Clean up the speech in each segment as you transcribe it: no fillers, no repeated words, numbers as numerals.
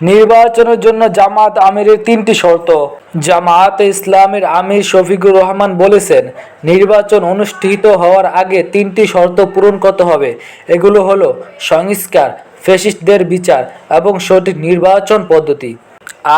নির্বাচনের জন্য জামায়াত আমিরের তিনটি শর্ত। জামায়াতে ইসলামীর আমির শফিকুর রহমান বলেছেন, নির্বাচন অনুষ্ঠিত হওয়ার আগে তিনটি শর্ত পূরণ করতে হবে। এগুলো হলো সংস্কার, ফ্যাসিস্টদের বিচার এবং সঠিক নির্বাচন পদ্ধতি।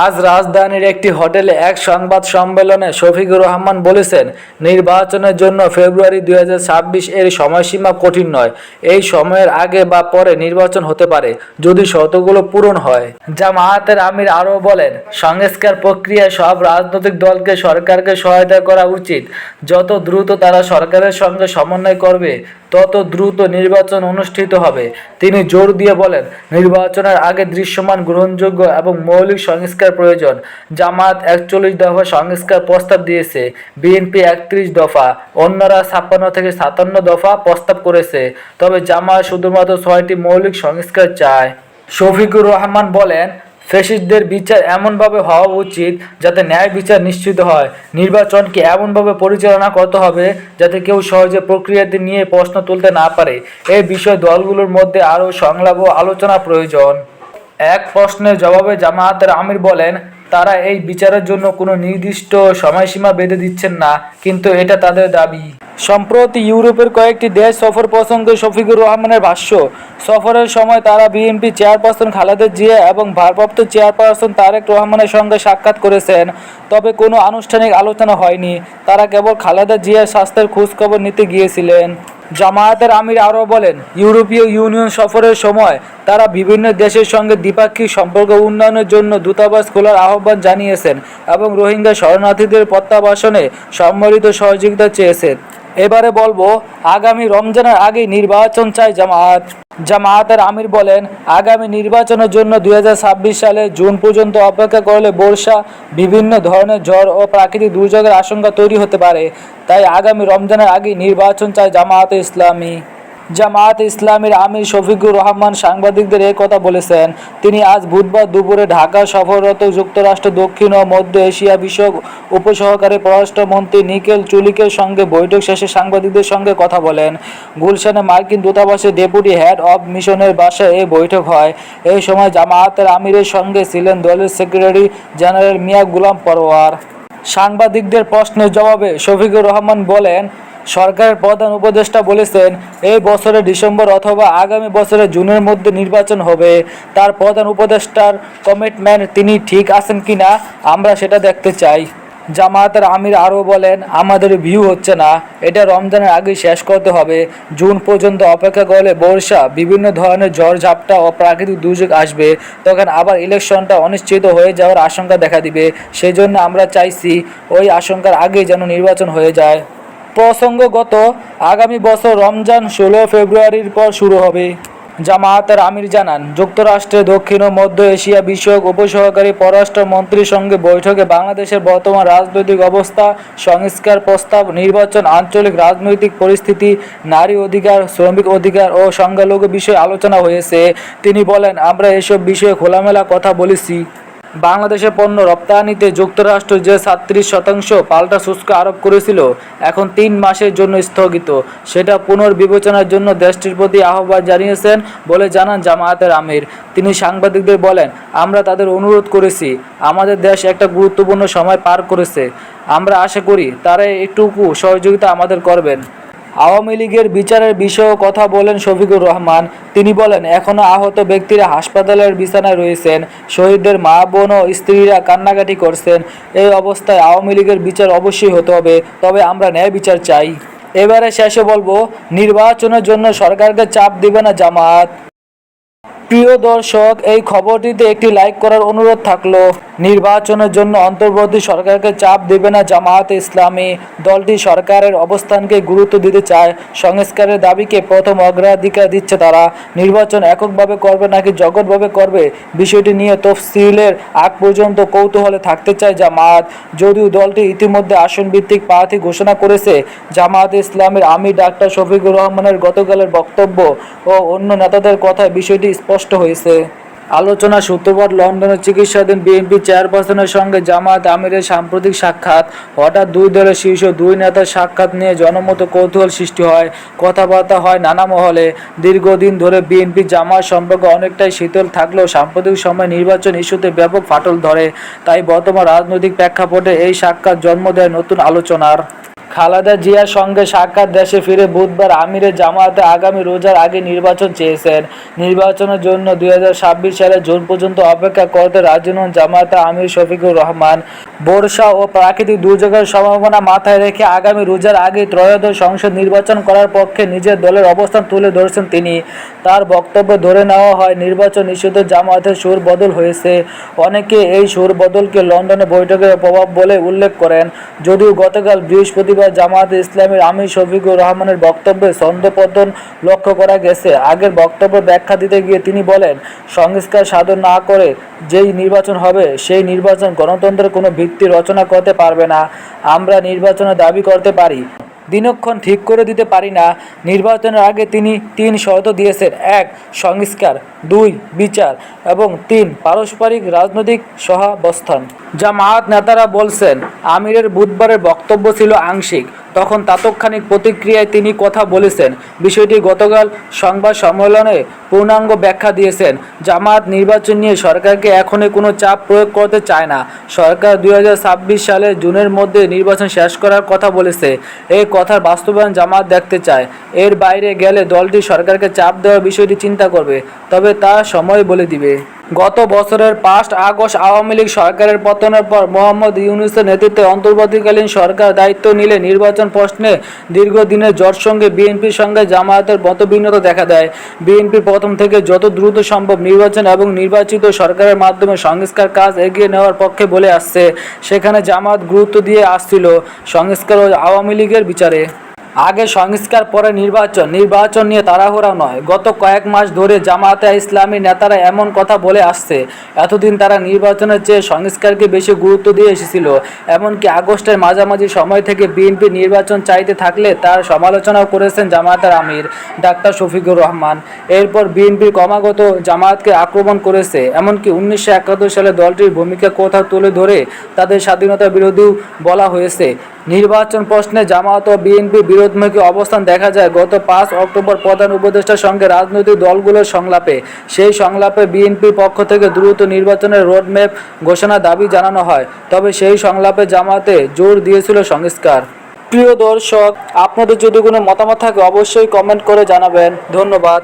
আজ রাজধানীর একটি হোটেলে এক সংবাদ সম্মেলনে শফিকুর রহমান বলেছেন, নির্বাচনের জন্য ফেব্রুয়ারি 2026 এর সময়সীমা কঠিন নয়। এই সময়ের আগে বা পরে নির্বাচন হতে পারে যদি শর্তগুলো পূরণ হয়। জামায়াতের আমির আরও বলেন, সংস্কার প্রক্রিয়ায় সব রাজনৈতিক দলকে সরকারকে সহায়তা করা উচিত। যত দ্রুত তারা সরকারের সঙ্গে সমন্বয় করবে তত দ্রুত নির্বাচন অনুষ্ঠিত হবে। তিনি জোর দিয়ে বলেন, নির্বাচনের আগে দৃশ্যমান, গ্রহণযোগ্য এবং মৌলিক সংস্কার প্রয়োজন। জামায়াত 41 দফা সংস্কার প্রস্তাব দিয়েছে, বিএনপি 31 দফা, অন্যরা 56 থেকে 57 দফা প্রস্তাব করেছে। তবে জামায়াত শুধুমাত্র 6টি মৌলিক সংস্কার চায়। শফিকুর রহমান বলেন, ফ্যাসিস্টদের বিচার এমনভাবে হওয়া উচিত যাতে ন্যায় বিচার নিশ্চিত হয়। নির্বাচনকে এমনভাবে পরিচালনা করতে হবে যাতে কেউ সহজে প্রক্রিয়াটি নিয়ে প্রশ্ন তুলতে না পারে। এই বিষয়ে দলগুলোর মধ্যে আরও সংলাপ ও আলোচনা প্রয়োজন। এক প্রশ্নের জবাবে জামায়াতের আমির বলেন, তারা এই বিচারের জন্য কোনো নির্দিষ্ট সময়সীমা বেঁধে দিচ্ছেন না, কিন্তু এটা তাদের দাবি। সম্প্রতি ইউরোপের কয়েকটি দেশ সফর প্রসঙ্গে শফিকুর রহমানের ভাষ্য, সফরের সময় তারা বিএনপি চেয়ারপারসন খালেদা জিয়া এবং ভারপ্রাপ্ত চেয়ারপারসন তারেক রহমানের সঙ্গে সাক্ষাৎ করেছেন, তবে কোনো আনুষ্ঠানিক আলোচনা হয়নি। তারা কেবল খালেদা জিয়ার স্বাস্থ্যের খোঁজখবর নিতে গিয়েছিলেন। জামায়াতের আমির আরও বলেন, ইউরোপীয় ইউনিয়ন সফরের সময় তারা বিভিন্ন দেশের সঙ্গে দ্বিপাক্ষিক সম্পর্ক উন্নয়নের জন্য দূতাবাস খোলার আহ্বান জানিয়েছেন এবং রোহিঙ্গা শরণার্থীদের প্রত্যাবাসনে সম্মিলিত সহযোগিতা চেয়েছেন। এবারে বলবো, আগামী রমজানের আগেই নির্বাচন চায় জামায়াত। জামায়াতের আমির বলেন, আগামী নির্বাচনের জন্য 2026 সালে জুন পর্যন্ত অপেক্ষা করলে বর্ষা, বিভিন্ন ধরনের ঝড় ও প্রাকৃতিক দুর্যোগের আশঙ্কা তৈরি হতে পারে। তাই আগামী রমজানের আগেই নির্বাচন চায় জামায়াতে ইসলামী। জামায়াতে ইসলামীর আমির শফিকুর রহমান সাংবাদিকদের এই কথা বলেছেন। তিনি আজ বুধবার দুপুরে ঢাকা সফররত যুক্তরাষ্ট্র, দক্ষিণ ও মধ্য এশিয়া বিষয়ক উপসহকারী পররাষ্ট্রমন্ত্রী নিকেল চুলিকের সঙ্গে বৈঠক শেষে সাংবাদিকদের সঙ্গে কথা বলেন। গুলশানে মার্কিন দূতাবাসের ডেপুটি হেড অব মিশনের বাসায় এই বৈঠক হয়। এই সময় জামায়াতের আমিরের সঙ্গে ছিলেন দলের সেক্রেটারি জেনারেল মিয়া গোলাম পরোয়ার। সাংবাদিকদের প্রশ্নের জবাবে শফিকুর রহমান বলেন, সরকারের প্রধান উপদেষ্টা বলেছেন, এই বছরের ডিসেম্বর অথবা আগামী বছরের জুনের মধ্যে নির্বাচন হবে। তার প্রধান উপদেষ্টার কমিটমেন্ট, তিনি ঠিক আছেন কিনা আমরা সেটা দেখতে চাই। জামায়াতের আমির আরও বলেন, আমাদের ভিউ হচ্ছে না, এটা রমজানের আগেই শেষ করতে হবে। জুন পর্যন্ত অপেক্ষা করলে বর্ষা, বিভিন্ন ধরনের ঝড় ঝাপটা ও প্রাকৃতিক দুর্যোগ আসবে, তখন আবার ইলেকশনটা অনিশ্চিত হয়ে যাওয়ার আশঙ্কা দেখা দিবে। সেই জন্য আমরা চাইছি ওই আশঙ্কার আগেই যেন নির্বাচন হয়ে যায়। প্রসঙ্গগত, আগামী বছর রমজান 16 ফেব্রুয়ারির পর শুরু হবে। জামায়াতের আমির জানান, যুক্তরাষ্ট্রে দক্ষিণ ও মধ্য এশিয়া বিষয়ক উপসহকারী পররাষ্ট্রমন্ত্রীর সঙ্গে বৈঠকে বাংলাদেশের বর্তমান রাজনৈতিক অবস্থা, সংস্কার প্রস্তাব, নির্বাচন, আঞ্চলিক রাজনৈতিক পরিস্থিতি, নারী অধিকার, শ্রমিক অধিকার ও সংখ্যালঘু বিষয়ে আলোচনা হয়েছে। তিনি বলেন, আমরা এসব বিষয়ে খোলামেলা কথা বলেছি। বাংলাদেশের পণ্য রপ্তানিতে যুক্তরাষ্ট্র যে 37% পাল্টা শুল্ক আরোপ করেছিল, এখন 3 মাসের জন্য স্থগিত। সেটা পুনর্বিবেচনার জন্য দেশটির প্রতি আহ্বান জানিয়েছেন বলে জানান জামায়াতের আমির। তিনি সাংবাদিকদের বলেন, আমরা তাদের অনুরোধ করেছি, আমাদের দেশ একটা গুরুত্বপূর্ণ সময় পার করেছে। আমরা আশা করি তারা একটুকু সহযোগিতা আমাদের করবেন। আওয়ামী লীগের বিচারের বিষয়েও কথা বলেন শফিকুর রহমান। তিনি বলেন, এখনও আহত ব্যক্তিরা হাসপাতালের বিছানায় রয়েছেন, শহীদদের মা, বোন ও স্ত্রীরা কান্নাকাটি করছেন। এই অবস্থায় আওয়ামী লীগের বিচার অবশ্যই হতে হবে, তবে আমরা ন্যায় বিচার চাই। এবারে শেষে বলবো, নির্বাচনের জন্য সরকারকে চাপ দিবে না জামায়াত। প্রিয় দর্শক, এই খবরটিতে একটি লাইক করার অনুরোধ থাকলো। নির্বাচনের জন্য অন্তর্বর্তী সরকারকে চাপ দেবে না জামায়াতে ইসলামী। দলটি সরকারের অবস্থানকে গুরুত্ব দিতে চায়, সংস্কারের দাবিকে প্রথম অগ্রাধিকার দিচ্ছে তারা। নির্বাচন এককভাবে করবে নাকি জগৎভাবে করবে, বিষয়টি নিয়ে তফসিলের আগ পর্যন্ত কৌতূহলে থাকতে চায় জামায়াত। যদিও দলটি ইতিমধ্যে আসন ভিত্তিক প্রার্থী ঘোষণা করেছে। জামায়াতে ইসলামীর আমির ডাক্তার শফিকুর রহমানের গতকালের বক্তব্য ও অন্য নেতাদের কথায় বিষয়টি স্পষ্ট হয়েছে। আলোচনা সূত্রপাত লন্ডনে চিকিৎসাধীন বিএনপি চেয়ারপারসনের সঙ্গে জামায়াত আমিরের সাম্প্রতিক সাক্ষাৎ। হঠাৎ দুই দলের শীর্ষ দুই নেতার সাক্ষাৎ নিয়ে জনমত কৌতূহল সৃষ্টি হয়। কথাবার্তা হয় নানা মহলে। দীর্ঘদিন ধরে বিএনপি জামায়াত সম্পর্ক অনেকটাই শীতল থাকলেও সাম্প্রতিক সময় নির্বাচন ইস্যুতে ব্যাপক ফাটল ধরে। তাই বর্তমান রাজনৈতিক প্রেক্ষাপটে এই সাক্ষাৎ জন্ম দেয় নতুন আলোচনার। খালেদা জিয়ার সঙ্গে সাক্ষাৎ। দেশে ফিরে বুধবার আমিরের জামায়াতে আগামী রোজার আগে নির্বাচন চেয়েছেন। নির্বাচনের জন্য 2026 সালের জুন পর্যন্ত অপেক্ষা করতে রাজি নন জামায়াতে আমির শফিকুর রহমান। বর্ষা ও প্রাকৃতিক দুর্যোগের সম্ভাবনা মাথায় রেখে আগামী রোজার আগে ত্রয়োদশ সংসদ নির্বাচন করার পক্ষে নিজের দলের অবস্থান তুলে ধরেছেন তিনি। তার বক্তব্যে ধরে নেওয়া হয়, নির্বাচন ইস্যুতে জামায়াতের সুর বদল হয়েছে। অনেকে এই সুর বদলকে লন্ডনে বৈঠকের প্রভাব বলে উল্লেখ করেন। যদিও গতকাল বৃহস্পতিবার জামায়াতে ইসলামীর আমির শফিকুর রহমানের বক্তব্যে ছন্দপতন লক্ষ্য করা গেছে। আগের বক্তব্য ব্যাখ্যা দিতে গিয়ে তিনি বলেন, সংস্কার সাধন না করে যেই নির্বাচন হবে সেই নির্বাচন গণতন্ত্রের কোনো ভিত্তি রচনা করতে পারবে না। আমরা নির্বাচনের দাবি করতে পারি, দিনক্ষণ ঠিক করে দিতে পারি না। নির্বাচনের আগে তিনি 3 শর্ত দিয়েছেন: 1 সংস্কার, 2 বিচার এবং 3 পারস্পরিক রাজনৈতিক সহাবস্থান। জামায়াত নেতারা বলছেন, আমিরের বুধবারের বক্তব্য ছিল আংশিক। তখন তাৎক্ষণিক প্রতিক্রিয়ায় তিনি কথা বলেছেন। বিষয়টি গতকাল সংবাদ সম্মেলনে পূর্ণাঙ্গ ব্যাখ্যা দিয়েছেন। জামায়াত নির্বাচন নিয়ে সরকারকে এখনই কোনো চাপ প্রয়োগ করতে চায় না। সরকার 2026 সালের জুনের মধ্যে নির্বাচন শেষ করার কথা বলেছে। এই কথার বাস্তবায়ন জামায়াত দেখতে চায়। এর বাইরে গেলে দলটি সরকারকে চাপ দেওয়ার বিষয়টি চিন্তা করবে, তবে তা সময় বলে দিবে। গত বছরের 5 আগস্ট আওয়ামী লীগ সরকারের পতনের পর মোহাম্মদ ইউনূসের নেতৃত্বে অন্তর্বর্তীকালীন সরকার দায়িত্ব নিলে নির্বাচন প্রশ্নে দীর্ঘদিনের জোট সঙ্গে বিএনপির সঙ্গে জামায়াতের মতভিন্নতা দেখা দেয়। বিএনপি প্রথম থেকে যত দ্রুত সম্ভব নির্বাচন এবং নির্বাচিত সরকারের মাধ্যমে সংস্কার কাজ এগিয়ে নেওয়ার পক্ষে বলে আসছে। সেখানে জামায়াত গুরুত্ব দিয়ে আসছিল সংস্কার ও আওয়ামী লীগের বিচারে। আগে সংস্কার, পরে নির্বাচন নিয়ে তাড়াহুড়া নয়। গত কয়েক মাস ধরে জামায়াতে ইসলামী নেতারা এমন কথা বলে আসছে। এতদিন তারা নির্বাচনের চেয়ে সংস্কারকে বেশি গুরুত্ব দিয়ে এসেছিল। এমনকি আগস্টের মাঝামাঝি সময় থেকে বিএনপি নির্বাচন চাইতে থাকলে তার সমালোচনাও করেছেন জামায়াতের আমির ডাক্তার শফিকুর রহমান। এরপর বিএনপি ক্রমাগত জামায়াতকে আক্রমণ করেছে। এমনকি 1971 সালে দলটির ভূমিকা কোথাও তুলে ধরে তাদের স্বাধীনতা বিরোধীও বলা হয়েছে। নির্বাচন প্রশ্নে জামায়াত ও বিএনপি বিরোধমুখী অবস্থান দেখা যায় গত 5 অক্টোবর প্রধান উপদেষ্টার সঙ্গে রাজনৈতিক দলগুলোর সংলাপে। সেই সংলাপে বিএনপির পক্ষ থেকে দ্রুত নির্বাচনের রোডম্যাপ ঘোষণার দাবি জানানো হয়। তবে সেই সংলাপে জামায়াতে জোর দিয়েছিল সংস্কার। প্রিয় দর্শক, আপনাদের যদি কোনো মতামত থাকে অবশ্যই কমেন্ট করে জানাবেন। ধন্যবাদ।